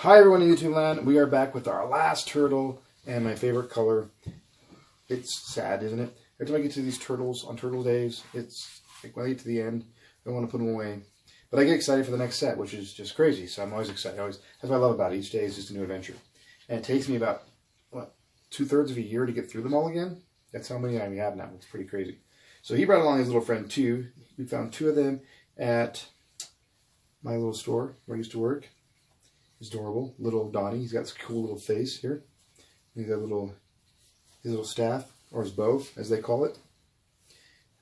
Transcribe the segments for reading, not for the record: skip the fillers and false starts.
Hi everyone in YouTube land, we are back with our last turtle and my favorite color. It's sad, isn't it? Every time I get to these turtles on turtle days, it's like when I get to the end, I don't want to put them away. But I get excited for the next set, which is just crazy. So I'm always excited. That's what I love about it. Each day is just a new adventure. And it takes me about, what, 2/3 of a year to get through them all again? That's how many I have now. It's pretty crazy. So he brought along his little friend too. We found 2 of them at my little store where I used to work. He's adorable. Little Donnie. He's got this cool little face here. He's got his little staff, or his bow, as they call it.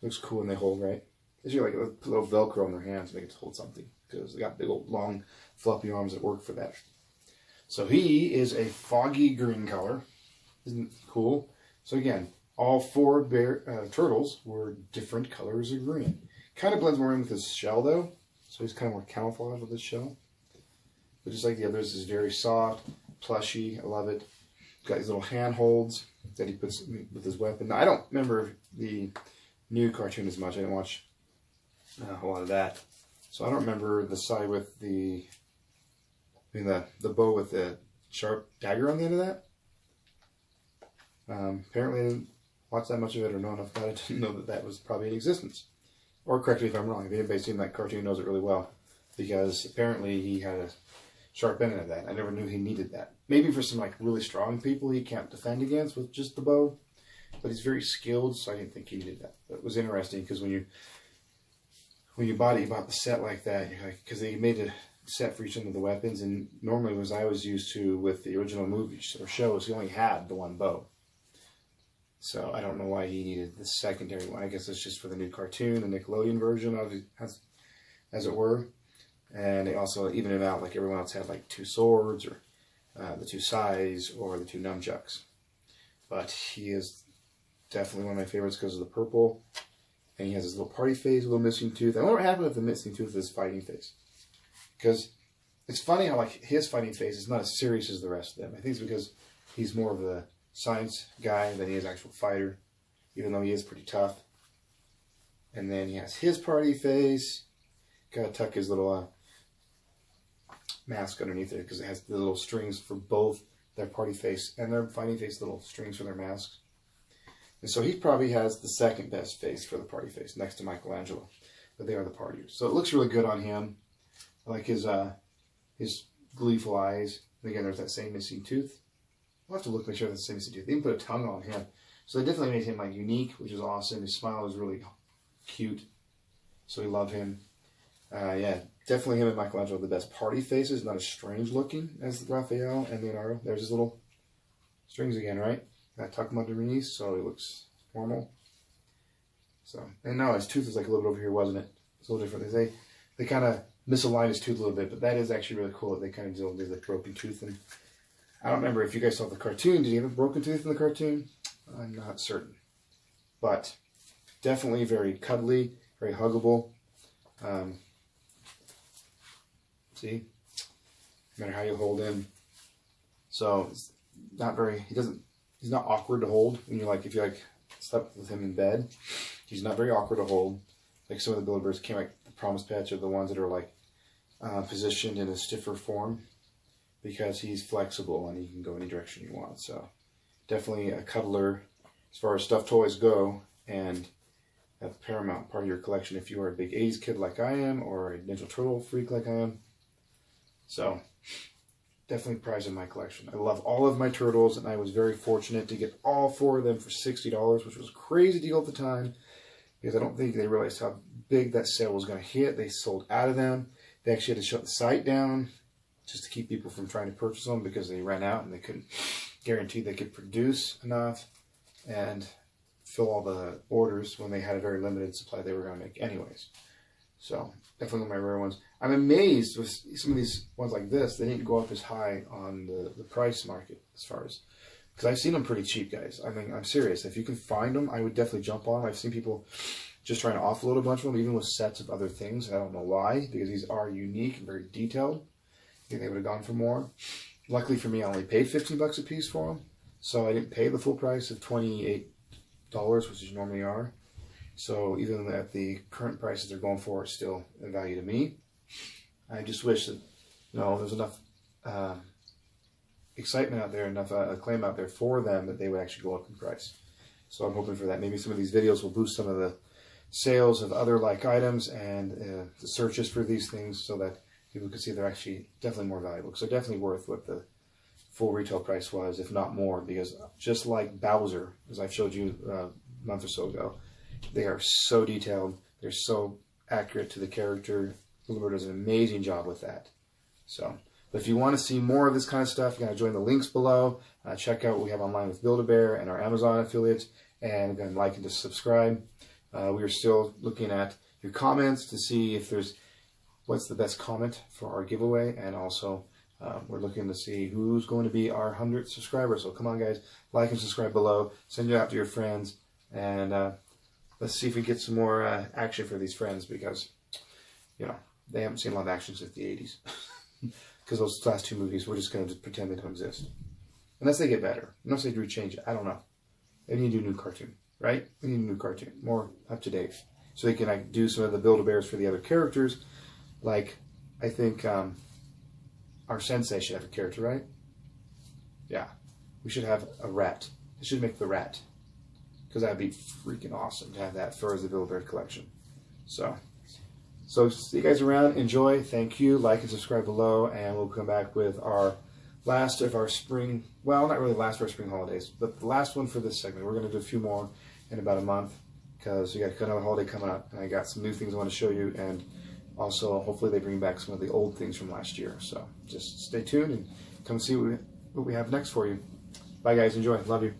Looks cool when they hold, right? It's like a little Velcro on their hands to make it hold something. Because they got big old long floppy arms that work for that. So he is a foggy green color. Isn't it cool? So again, all 4 turtles were different colors of green. Kind of blends more in with his shell though. So he's kind of more camouflage with his shell. But just like the others, is very soft, plushy. I love it. Got these little handholds that he puts with his weapon. Now, I don't remember the new cartoon as much. I didn't watch a whole lot of that. So I don't remember the side with the bow with the sharp dagger on the end of that. Apparently I didn't watch that much of it or know enough about it to know that that was probably in existence. Or correct me if I'm wrong. If anybody's seen that cartoon knows it really well. Because apparently he had a sharp end of that. I never knew he needed that. Maybe for some like really strong people he can't defend against with just the bow. But he's very skilled, so I didn't think he needed that. But it was interesting because when you bought the set like that, because they made a set for each one of the weapons, and normally as I was used to with the original movies or shows, he only had the one bow. So I don't know why he needed the secondary one. I guess it's just for the new cartoon, the Nickelodeon version of it, as it were. And they also even it out like everyone else had like 2 swords or the 2 sais or the 2 nunchucks. But he is definitely one of my favorites because of the purple. And he has his little party face, a little missing tooth. I wonder what happened with the missing tooth of his fighting face. Because it's funny how like his fighting face is not as serious as the rest of them. I think it's because he's more of a science guy than he is an actual fighter. Even though he is pretty tough. And then he has his party face. Gotta tuck his little mask underneath it because it has the little strings for both their party face and their fighting face, little strings for their masks. And so he probably has the second best face for the party face next to Michelangelo. But they are the partiers. So it looks really good on him. I like his gleeful eyes. And again, there's that same missing tooth. We'll have to look, make sure that's the same missing tooth. They even put a tongue on him. So they definitely made him like unique, which is awesome. His smile is really cute. So we love him. Yeah, definitely him and Michelangelo are the best party faces. Not as strange looking as Raphael and Leonardo. There's his little strings again, right? I tuck him underneath so he looks normal. So, and now his tooth is like a little bit over here, wasn't it? It's a little different. They kind of misaligned his tooth a little bit, but that is actually really cool that they kind of did like broken tooth. And I don't remember if you guys saw the cartoon. Did he have a broken tooth in the cartoon? I'm not certain. But definitely very cuddly, very huggable. See, no matter how you hold him. So it's not very. He's not awkward to hold when if you slept with him in bed. He's not very awkward to hold. Like some of the Build-A-Bears came like the Promise Pets are the ones that are like positioned in a stiffer form because he's flexible and he can go any direction you want. So definitely a cuddler as far as stuffed toys go, and a paramount part of your collection if you are a big 80s kid like I am or a Ninja Turtle freak like I am. So definitely prize in my collection. I love all of my turtles, and I was very fortunate to get all 4 of them for $60, which was a crazy deal at the time because I don't think they realized how big that sale was going to hit. They sold out of them. They actually had to shut the site down just to keep people from trying to purchase them because they ran out and they couldn't guarantee they could produce enough and fill all the orders when they had a very limited supply they were going to make anyways. So definitely one of my rare ones. I'm amazed with some of these ones like this. They didn't go up as high on the price market as far as, because I've seen them pretty cheap, guys. I mean, I'm serious. If you can find them, I would definitely jump on them. I've seen people just trying to offload a bunch of them, even with sets of other things. I don't know why, because these are unique and very detailed. I think they would have gone for more. Luckily for me, I only paid 15 bucks a piece for them, so I didn't pay the full price of $28, which is normally are. So even at the current prices they're going for, it's still a value to me. I just wish that, there's enough excitement out there, enough acclaim out there for them that they would actually go up in price. So I'm hoping for that. Maybe some of these videos will boost some of the sales of other like items and the searches for these things, so that people can see they're actually definitely more valuable, because they're definitely worth what the full retail price was, if not more, because just like Bowser, as I've showed you a month or so ago, they are so detailed, they're so accurate to the character. Bluebird does an amazing job with that. So, but if you want to see more of this kind of stuff, you got to join the links below. Check out what we have online with Build-A-Bear and our Amazon affiliates, and again, like and just subscribe. We are still looking at your comments to see if there's what's the best comment for our giveaway, and also we're looking to see who's going to be our 100th subscriber. So come on, guys, like and subscribe below. Send it out to your friends, and let's see if we get some more action for these friends, because you know they haven't seen a lot of action since the 80s. Because those last two movies, we're just going to pretend they don't exist. Unless they get better. Unless they rechange it. I don't know. They need to do a new cartoon, right? We need a new cartoon. More up to date. So they can like do some of the Build-A-Bears for the other characters. Like, I think our sensei should have a character, right? Yeah. We should have a rat. They should make the rat. Because that would be freaking awesome to have that for the Build-A-Bear collection. So see you guys around. Enjoy. Thank you. Like and subscribe below. And we'll come back with our last of our spring, well, not really last of our spring holidays, but the last one for this segment. We're going to do a few more in about a month, because we got another holiday coming up. And I got some new things I want to show you. And also, hopefully they bring back some of the old things from last year. So just stay tuned and come see what we have next for you. Bye, guys. Enjoy. Love you.